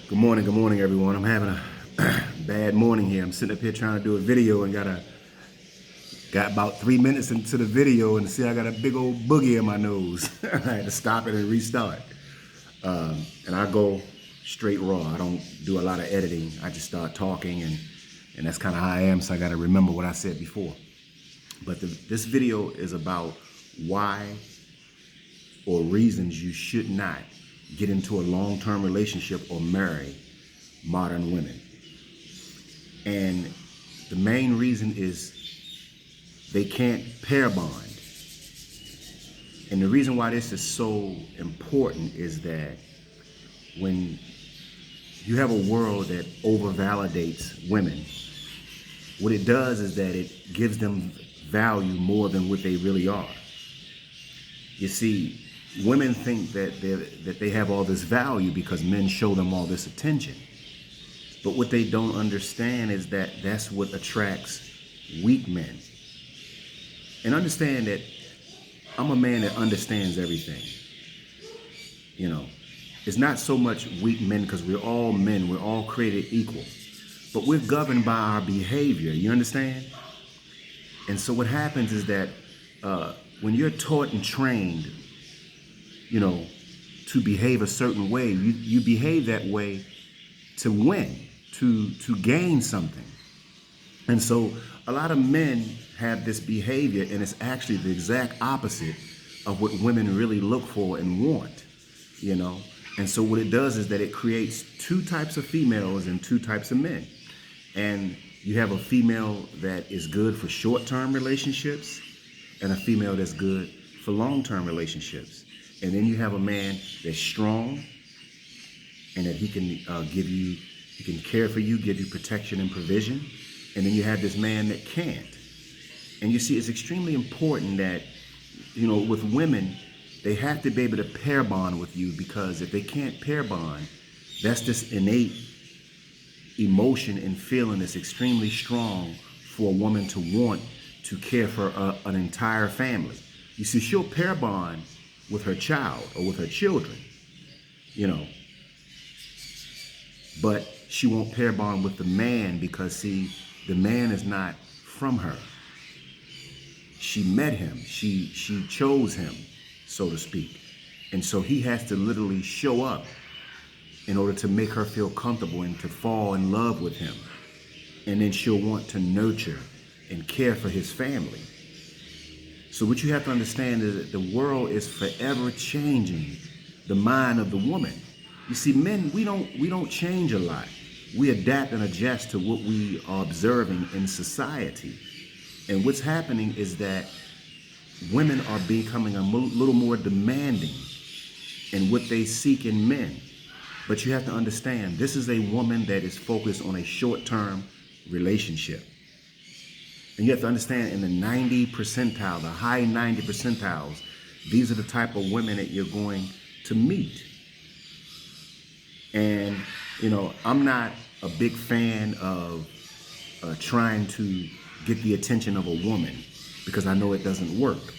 Good morning, everyone. I'm having a bad morning here. I'm sitting up here trying to do a video and got about 3 minutes into the video and see I got a big old boogie in my nose. I had to stop it and restart. And I go straight raw. I don't do a lot of editing. I just start talking and that's kind of how I am. So I got to remember what I said before. But this video is about why or reasons you should not get into a long-term relationship or marry modern women. And the main reason is they can't pair bond. And the reason why this is so important is that when you have a world that over-validates women, what it does is that it gives them value more than what they really are. You see, women think that they have all this value because men show them all this attention. But what they don't understand is that that's what attracts weak men. And understand that I'm a man that understands everything. You know, it's not so much weak men because we're all men, we're all created equal. But we're governed by our behavior, you understand? And so what happens is that when you're taught and trained, you know, to behave a certain way, you behave that way to win, to gain something. And so a lot of men have this behavior, and it's actually the exact opposite of what women really look for and want, you know? And so what it does is that it creates two types of females and two types of men. And you have a female that is good for short-term relationships and a female that's good for long-term relationships. And then you have a man that's strong and that he can care for you, give you protection and provision. And then you have this man that can't. And you see, it's extremely important that, you know, with women, they have to be able to pair bond with you, because if they can't pair bond, that's this innate emotion and feeling that's extremely strong for a woman to want to care for an entire family. You see, she'll pair bond with her child or with her children, you know, but she won't pair bond with the man because, see, the man is not from her. She met him, she chose him, so to speak. And so he has to literally show up in order to make her feel comfortable and to fall in love with him. And then she'll want to nurture and care for his family. So what you have to understand is that the world is forever changing the mind of the woman. You see, men, we don't change a lot. We adapt and adjust to what we are observing in society. And what's happening is that women are becoming a little more demanding in what they seek in men. But you have to understand, this is a woman that is focused on a short-term relationship. And you have to understand, in the 90 percentile, the high 90 percentiles, these are the type of women that you're going to meet. And, you know, I'm not a big fan of trying to get the attention of a woman, because I know it doesn't work.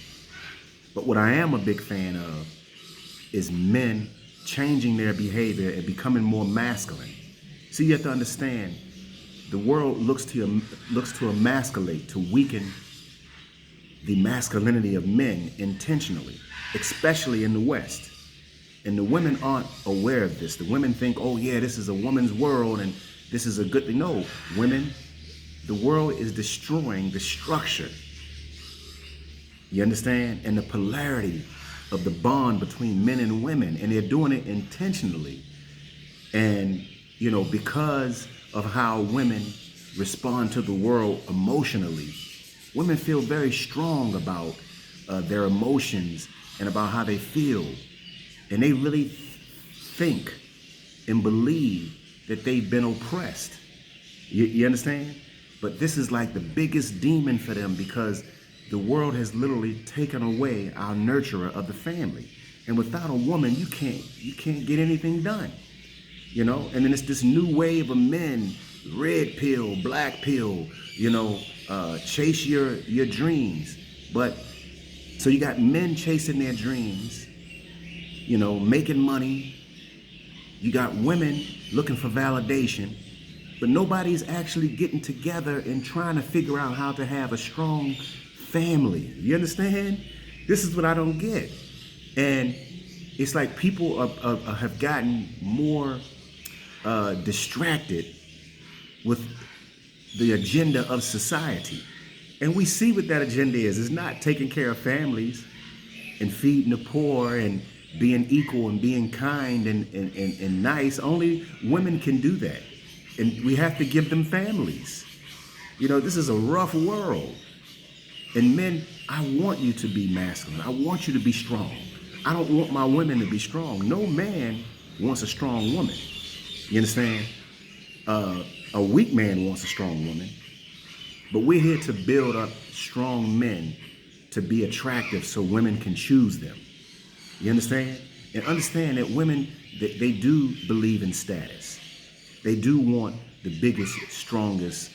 But what I am a big fan of is men changing their behavior and becoming more masculine. So you have to understand, the world looks to emasculate, to weaken the masculinity of men intentionally, especially in the West. And the women aren't aware of this. The women think, oh yeah, this is a woman's world and this is a good thing. No, women, the world is destroying the structure. You understand? And the polarity of the bond between men and women. And they're doing it intentionally. And, you know, because of how women respond to the world emotionally, women feel very strong about their emotions and about how they feel. And they really think and believe that they've been oppressed. You understand? But this is like the biggest demon for them, because the world has literally taken away our nurturer of the family. And without a woman, you can't get anything done. You know, and then it's this new wave of men, red pill, black pill, you know, chase your dreams. But so you got men chasing their dreams, you know, making money, You got women looking for validation, but nobody's actually getting together and trying to figure out how to have a strong family. You understand? This is what I don't get. And it's like people have gotten more distracted with the agenda of society. And we see what that agenda is. It's not taking care of families and feeding the poor and being equal and being kind and nice. Only women can do that. And we have to give them families. You know, this is a rough world. And men, I want you to be masculine. I want you to be strong. I don't want my women to be strong. No man wants a strong woman. You understand? A weak man wants a strong woman. But we're here to build up strong men to be attractive so women can choose them. You understand? And understand that women, they do believe in status. They do want the biggest, strongest,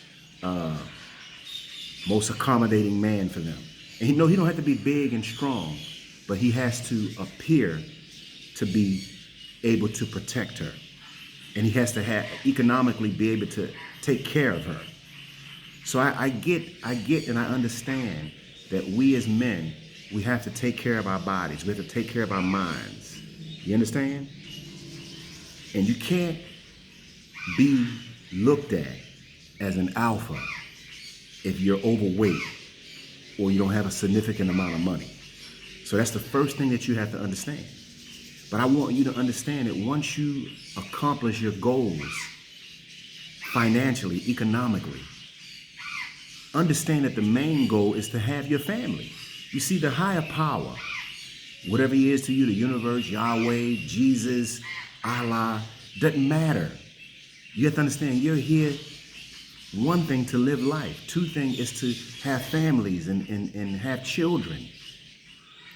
most accommodating man for them. And he don't have to be big and strong, but he has to appear to be able to protect her. And he has to economically be able to take care of her. So I get and I understand that we as men, we have to take care of our bodies. We have to take care of our minds. You understand? And you can't be looked at as an alpha if you're overweight or you don't have a significant amount of money. So that's the first thing that you have to understand. But I want you to understand that once you accomplish your goals financially, economically, understand that the main goal is to have your family. You see, the higher power, whatever he is to you, the universe, Yahweh, Jesus, Allah, doesn't matter. You have to understand you're here, one thing, to live life. Two thing is to have families and have children.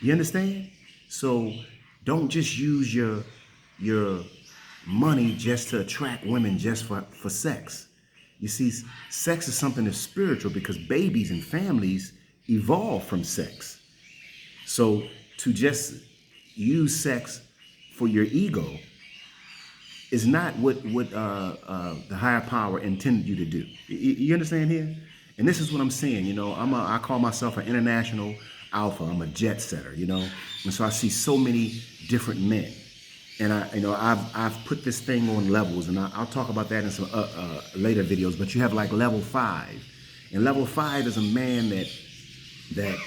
You understand? So don't just use your money just to attract women just for sex. You see, sex is something that's spiritual because babies and families evolve from sex. So to just use sex for your ego is not what the higher power intended you to do. You understand here? And this is what I'm saying. You know, I call myself an international alpha. I'm a jet setter. You know, and so I see so many different men. And I've put this thing on levels, and I'll talk about that in some later videos. But you have like level 5, and level 5 is a man that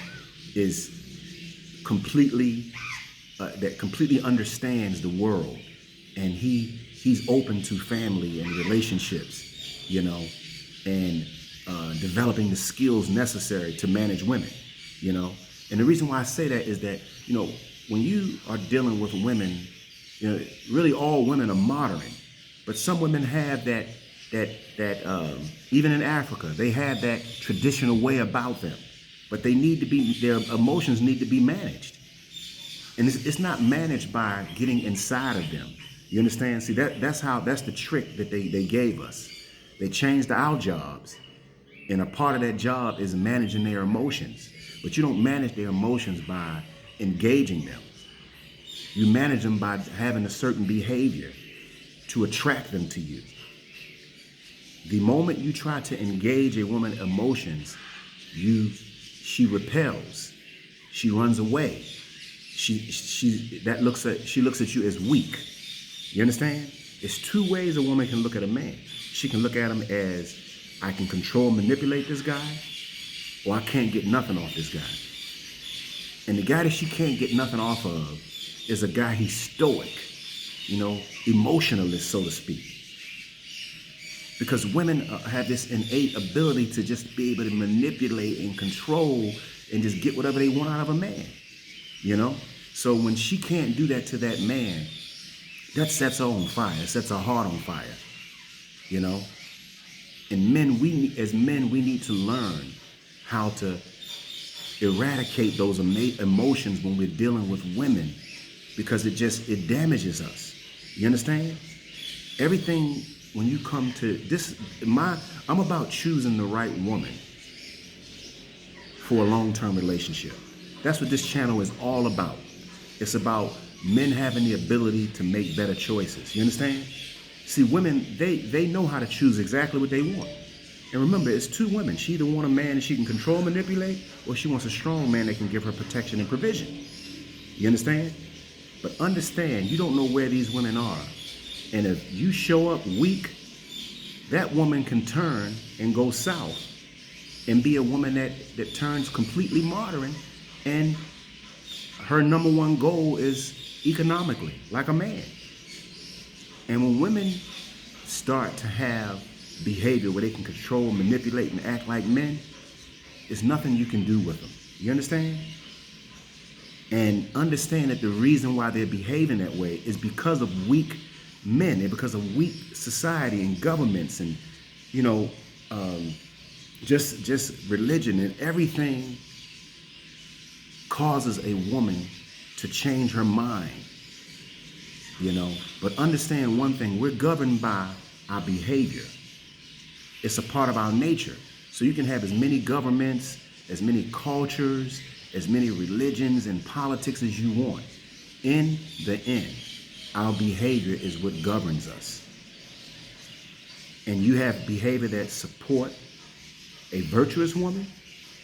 is completely understands the world, and he's open to family and relationships, you know, and developing the skills necessary to manage women, you know. And the reason why I say that is that, you know, when you are dealing with women, you know, really all women are modern, but some women have that even in Africa, they have that traditional way about them, but they need to be, their emotions need to be managed. And it's not managed by getting inside of them. You understand? See, that's the trick that they gave us. They changed our jobs, and a part of that job is managing their emotions. But you don't manage their emotions by engaging them. You manage them by having a certain behavior to attract them to you. The moment you try to engage a woman's emotions, she repels. She runs away. She looks at you as weak. You understand? It's two ways a woman can look at a man. She can look at him as, I can control, manipulate this guy, or I can't get nothing off this guy. And the guy that she can't get nothing off of is a guy, he's stoic, you know, emotionalist, so to speak. Because women have this innate ability to just be able to manipulate and control and just get whatever they want out of a man, you know? So when she can't do that to that man, that sets her on fire, sets her heart on fire, you know? And as men, we need to learn how to eradicate those emotions when we're dealing with women, because it damages us. You understand? Everything, when you come to this, I'm about choosing the right woman for a long-term relationship. That's what this channel is all about. It's about men having the ability to make better choices. You understand? See, women, they know how to choose exactly what they want. And remember, it's two women. She either want a man that she can control, manipulate, or she wants a strong man that can give her protection and provision. You understand? But understand, you don't know where these women are. And if you show up weak, that woman can turn and go south and be a woman that turns completely modern, and her number one goal is economically, like a man. And when women start to have behavior where they can control, manipulate, and act like men, there's nothing you can do with them. You understand? And understand that the reason why they're behaving that way is because of weak men and because of weak society and governments and, you know, just religion, and everything causes a woman to change her mind, you know. But understand one thing, we're governed by our behavior. It's a part of our nature. So you can have as many governments, as many cultures, as many religions and politics as you want. In the end, our behavior is what governs us. And you have behavior that support a virtuous woman,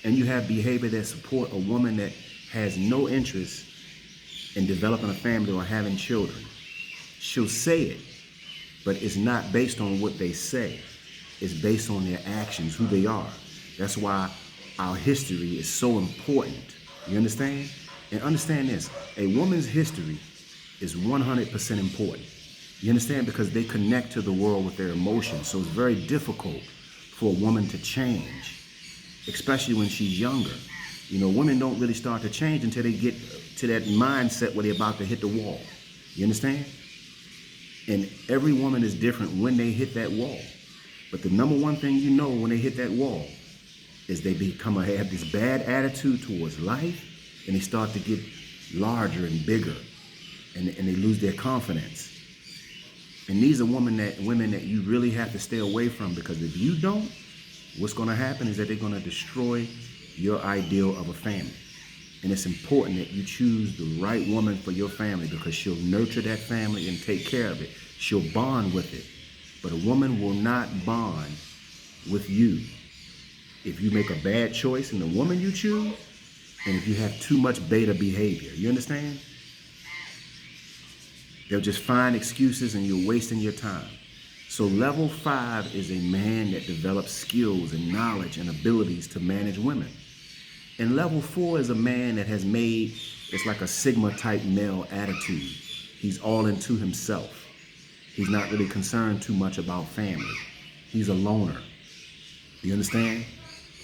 and you have behavior that support a woman that has no interest in developing a family or having children. She'll say it, but it's not based on what they say. It's based on their actions, who they are. That's why our history is so important. You understand? And understand this, a woman's history is 100% important. You understand? Because they connect to the world with their emotions. So it's very difficult for a woman to change, especially when she's younger. You know, women don't really start to change until they get to that mindset where they're about to hit the wall. You understand? And every woman is different when they hit that wall. But the number one thing you know when they hit that wall is they have this bad attitude towards life, and they start to get larger and bigger, and they lose their confidence. And these are women that you really have to stay away from, because if you don't, what's going to happen is that they're going to destroy your ideal of a family. And it's important that you choose the right woman for your family, because she'll nurture that family and take care of it. She'll bond with it. But a woman will not bond with you if you make a bad choice in the woman you choose, and if you have too much beta behavior. You understand? They'll just find excuses and you're wasting your time. So level 5 is a man that develops skills and knowledge and abilities to manage women. And level 4 is a man that has made, it's like a Sigma type male attitude. He's all into himself. He's not really concerned too much about family. He's a loner. You understand?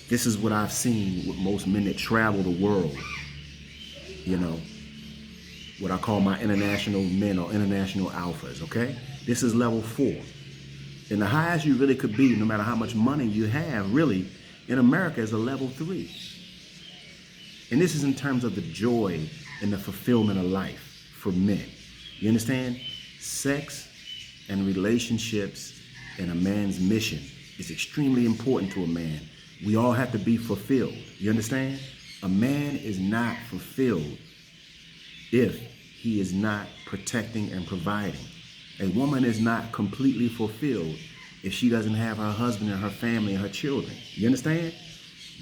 This is what I've seen with most men that travel the world. You know, what I call my international men or international alphas, okay? This is level 4. And the highest you really could be, no matter how much money you have, really, in America is a level 3. And this is in terms of the joy and the fulfillment of life for men. You understand? Sex and relationships and a man's mission is extremely important to a man. We all have to be fulfilled. You understand? A man is not fulfilled if he is not protecting and providing. A woman is not completely fulfilled if she doesn't have her husband and her family and her children. You understand?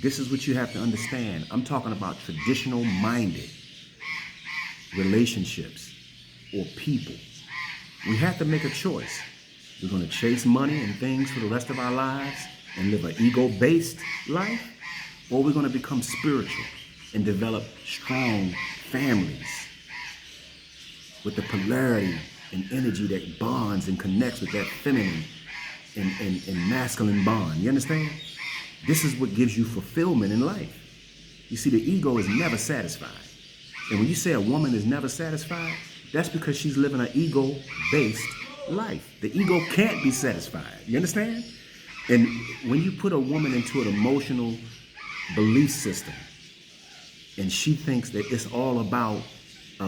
This is what you have to understand. I'm talking about traditional minded relationships or people. We have to make a choice. We're going to chase money and things for the rest of our lives and live an ego-based life, or we're going to become spiritual and develop strong families with the polarity and energy that bonds and connects with that feminine and masculine bond. You understand? This is what gives you fulfillment in life. You see, the ego is never satisfied. And when you say a woman is never satisfied, that's because she's living an ego-based life. The ego can't be satisfied. You understand? And when you put a woman into an emotional belief system, and she thinks that it's all about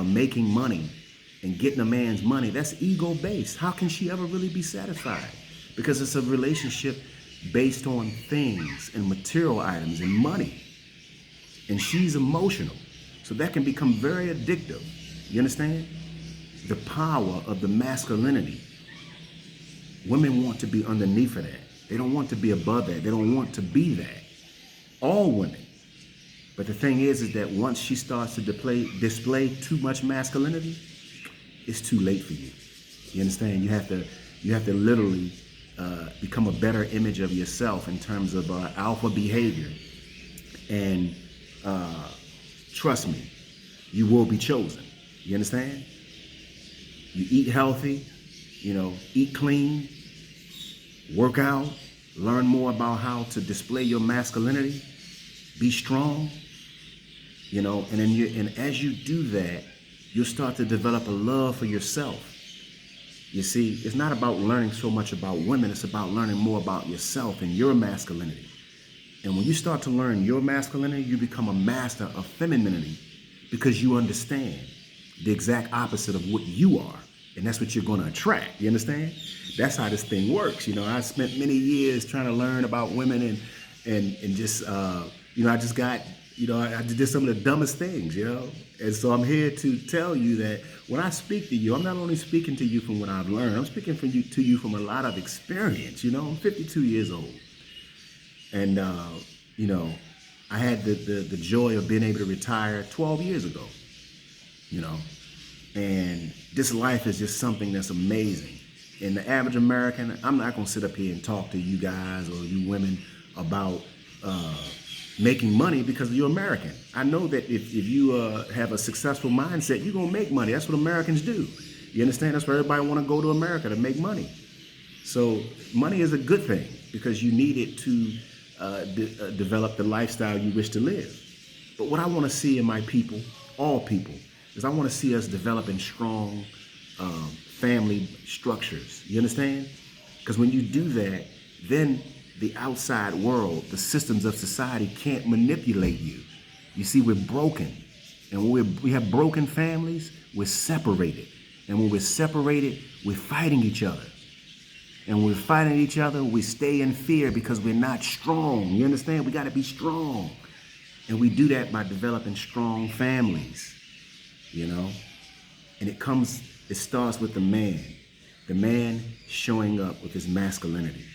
making money and getting a man's money, that's ego-based. How can she ever really be satisfied? Because it's a relationship based on things and material items and money. And she's emotional. So that can become very addictive. You understand? the power of the masculinity. Women want to be underneath of that. They don't want to be above that. They don't want to be that. All women. But the thing is that once she starts to display too much masculinity, it's too late for you. You understand? You have to literally become a better image of yourself in terms of alpha behavior. And trust me, you will be chosen. You understand? You eat healthy, eat clean, work out, learn more about how to display your masculinity, be strong, and then as you do that, you'll start to develop a love for yourself. You see, it's not about learning so much about women, it's about learning more about yourself and your masculinity. And when you start to learn your masculinity, you become a master of femininity because you understand the exact opposite of what you are. And that's what you're going to attract. You understand? That's how this thing works. I spent many years trying to learn about women and just, I just got, I did some of the dumbest things, And so I'm here to tell you that when I speak to you, I'm not only speaking to you from what I've learned, I'm speaking to you from a lot of experience. I'm 52 years old. And, I had the joy of being able to retire 12 years ago, and this life is just something that's amazing. And the average American, I'm not going to sit up here and talk to you guys or you women about making money because you're American. I know that if you have a successful mindset, you're going to make money. That's what Americans do. You understand? That's why everybody want to go to America, to make money. So money is a good thing because you need it to develop the lifestyle you wish to live. But what I want to see in my people, all people, is I want to see us developing strong family structures. You understand? Because when you do that, then the outside world, the systems of society can't manipulate you. You see, we're broken. And when we have broken families, we're separated. And when we're separated, we're fighting each other. And when we're fighting each other, we stay in fear because we're not strong. You understand? We got to be strong. And we do that by developing strong families, And it starts with the man showing up with his masculinity.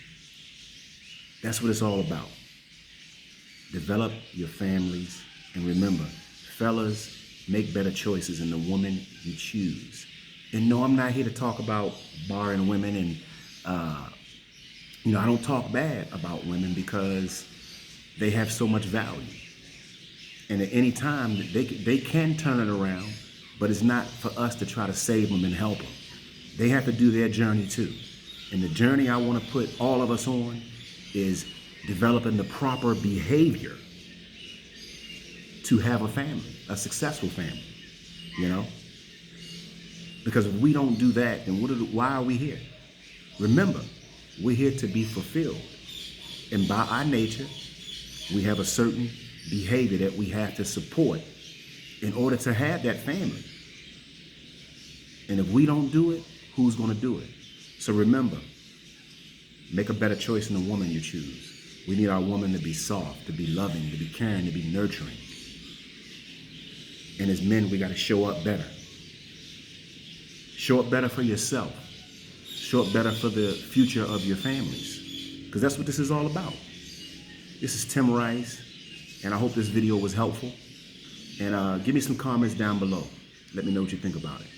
That's what it's all about. Develop your families. And remember, fellas, make better choices in the woman you choose. And no, I'm not here to talk about barring women and I don't talk bad about women because they have so much value. And at any time, they can turn it around, but it's not for us to try to save them and help them. They have to do their journey too. And the journey I want to put all of us on is developing the proper behavior to have a family, a successful family, Because if we don't do that, then why are we here? Remember, we're here to be fulfilled. And by our nature, we have a certain behavior that we have to support in order to have that family. And if we don't do it, who's going to do it? So remember, make a better choice in the woman you choose. We need our woman to be soft, to be loving, to be caring, to be nurturing. And as men, we got to show up better. Show up better for yourself. Show up better for the future of your families. Because that's what this is all about. This is Tim Rice, and I hope this video was helpful. And give me some comments down below. Let me know what you think about it.